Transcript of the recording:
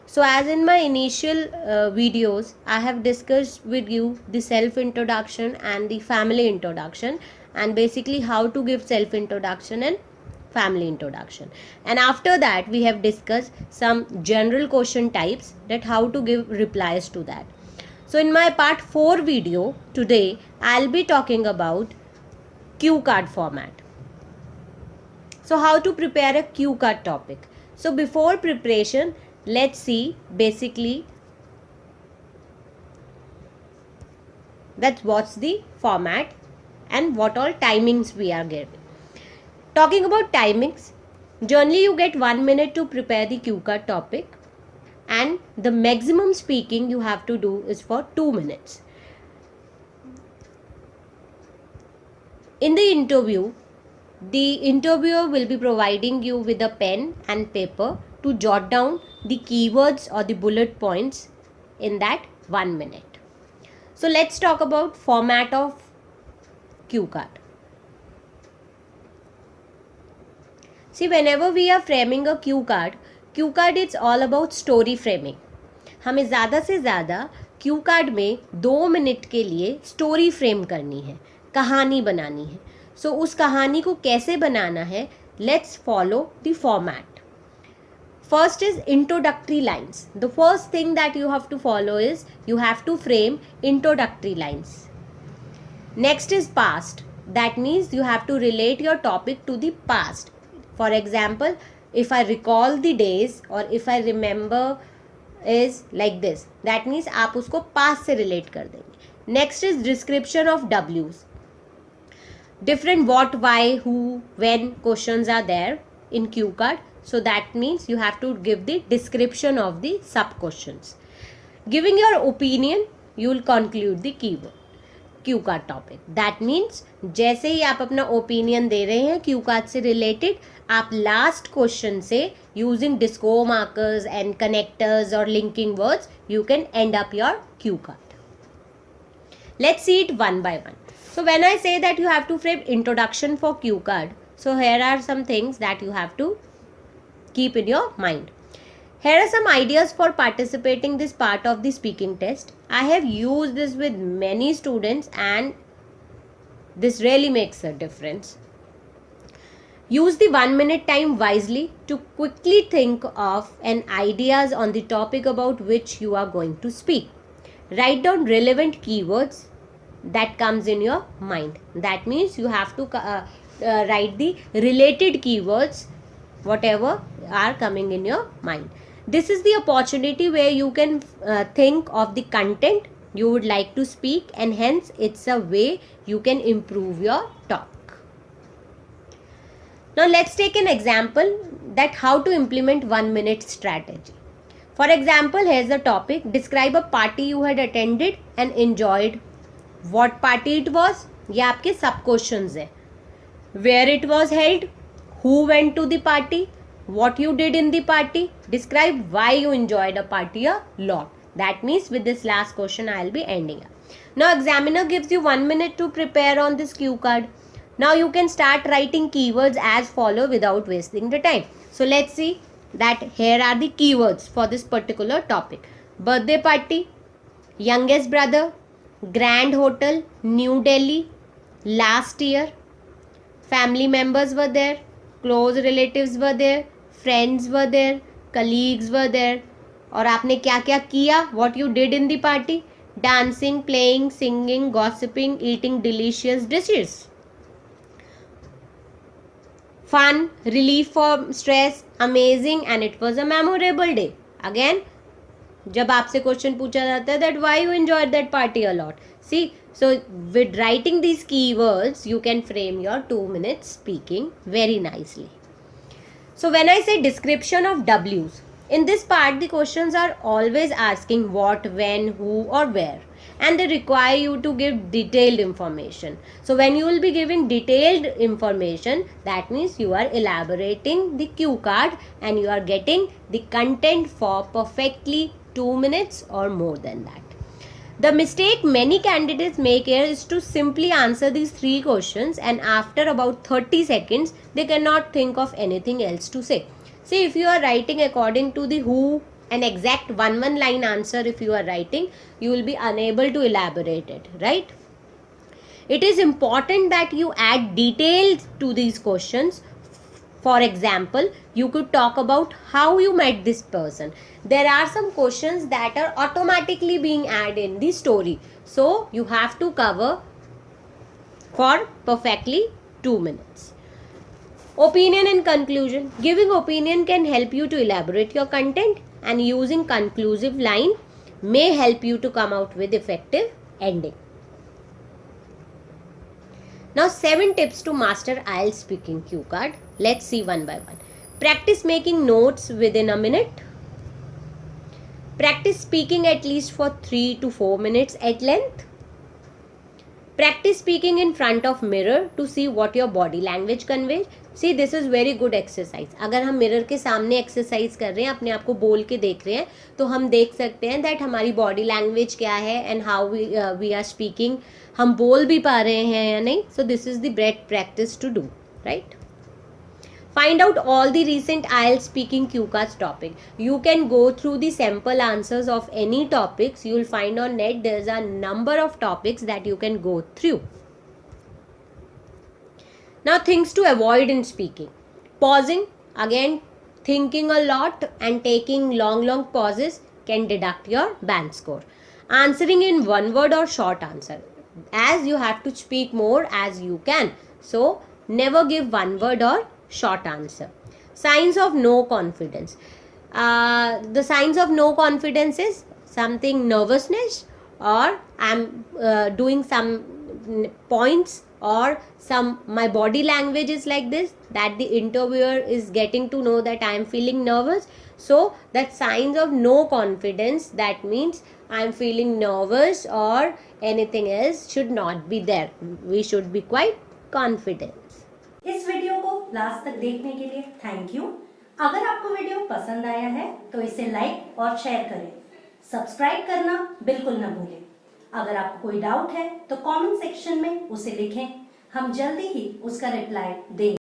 So as in my initial videos, I have discussed with you the self introduction and the family introduction, and basically how to give self introduction and family introduction. And after that we have discussed some general question types, that how to give replies to that. So in my part 4 video today, I'll be talking about cue card format. So how to prepare a cue card topic. So before preparation, let's see basically that's what's the format and what all timings we are giving. Talking about timings, generally you get 1 minute to prepare the cue card topic, and the maximum speaking you have to do is for 2 minutes. In the interview, the interviewer will be providing you with a pen and paper to jot down the keywords or the bullet points in that 1 minute. So let's talk about format of cue card. See, whenever we are framing a cue card it's all about story framing. हमें ज़्यादा से ज़्यादा Q card में 2 minute के लिए story frame करनी है, कहानी बनानी है. सो उस कहानी को कैसे बनाना है, let's follow the format. First is introductory lines. The first thing that you have to follow is you have to frame introductory lines. Next is past. That means you have to relate your topic to the past. For example, if I recall the days or if I remember is like this, that means आप उसको past से relate कर देंगे. Next is description of W's. Different what, why, who, when questions are there in cue card. So that means you have to give the description of the sub questions. Giving your opinion, you will conclude the keyword cue card topic. That means जैसे ही आप अपना opinion दे रहे हैं cue card से related, आप last question से using discourse markers and connectors और linking words you can end up your cue card. Let's see it one by one. So when I say that you have to frame introduction for cue card, so here are some things that you have to keep in your mind. Here are some ideas for participating this part of the speaking test. I have used this with many students and this really makes a difference. Use the 1 minute time wisely to quickly think of an ideas on the topic about which you are going to speak. Write down relevant keywords that comes in your mind. That means you have to write the related keywords whatever are coming in your mind. This is the opportunity where you can think of the content you would like to speak, and hence it's a way you can improve your talk. Now let's take an example that how to implement 1 minute strategy. For example, here's a topic. Describe a party you had attended and enjoyed. What party it was? ये आपके सब questions है. Where it was held? Who went to the party? What you did in the party? Describe why you enjoyed a party a lot. That means with this last question I will be ending up. Now examiner gives you 1 minute to prepare on this cue card. Now you can start writing keywords as follow without wasting the time. So let's see that here are the keywords for this particular topic. Birthday party, youngest brother, Grand Hotel, New Delhi, last year, family members were there, close relatives were there, friends were there, colleagues were there. और आपने क्या क्या किया, what you did in the party? Dancing, playing, singing, gossiping, eating delicious dishes. Fun, relief from stress, amazing, and it was a memorable day. Again, जब आपसे question पूछा जाता है that why you enjoyed that party a lot. See, so with writing these keywords you can frame your 2 minutes speaking very nicely. So when I say description of W's, in this part the questions are always asking what, when, who or where, and they require you to give detailed information. So when you will be giving detailed information, that means you are elaborating the cue card and you are getting the content for perfectly 2 minutes or more than that. The mistake many candidates make here is to simply answer these 3 questions, and after about 30 seconds they cannot think of anything else to say. See, if you are writing according to the who, an exact one line answer if you are writing, you will be unable to elaborate it, right? It is important that you add details to these questions. For example, you could talk about how you met this person. There are some questions that are automatically being added in the story, so you have to cover for perfectly 2 minutes. Opinion and conclusion. Giving opinion can help you to elaborate your content, and using conclusive line may help you to come out with effective ending. Now 7 tips to master IELTS speaking cue card. Let's see one by one. Practice making notes within a minute. Practice speaking at least for 3 to 4 minutes at length. Practice speaking in front of mirror to see what your body language conveys. See, this is very good exercise. अगर हम mirror के सामने exercise कर रहे हैं, अपने आप को बोल के देख रहे हैं, तो हम देख सकते हैं दैट हमारी बॉडी लैंग्वेज क्या है and how we are speaking, हम बोल भी पा रहे हैं या नहीं. So this is the best practice to do, right? Find out all the recent IELTS speaking cue cards topic. You can go through the sample answers of any topics. You will find on net there's a number of topics that you can go through. Now things to avoid in speaking. Pausing, again thinking a lot and taking long pauses can deduct your band score. Answering in one word or short answer, as you have to speak more as you can. So never give one word or short answer. Signs of no confidence. The signs of no confidence is something nervousness, or I'm doing some points, or my body language is like this, that the interviewer is getting to know that I am feeling nervous. So that signs of no confidence, that means I am feeling nervous or anything else should not be there. We should be quite confident. इस video को last तक देखने के लिए thank you. अगर आपको video पसंद आया है तो इसे लाइक और शेयर करें। सब्सक्राइब करना बिल्कुल ना भूलें। अगर आपको कोई डाउट है तो कमेंट सेक्शन में उसे लिखें, हम जल्दी ही उसका रिप्लाई देंगे।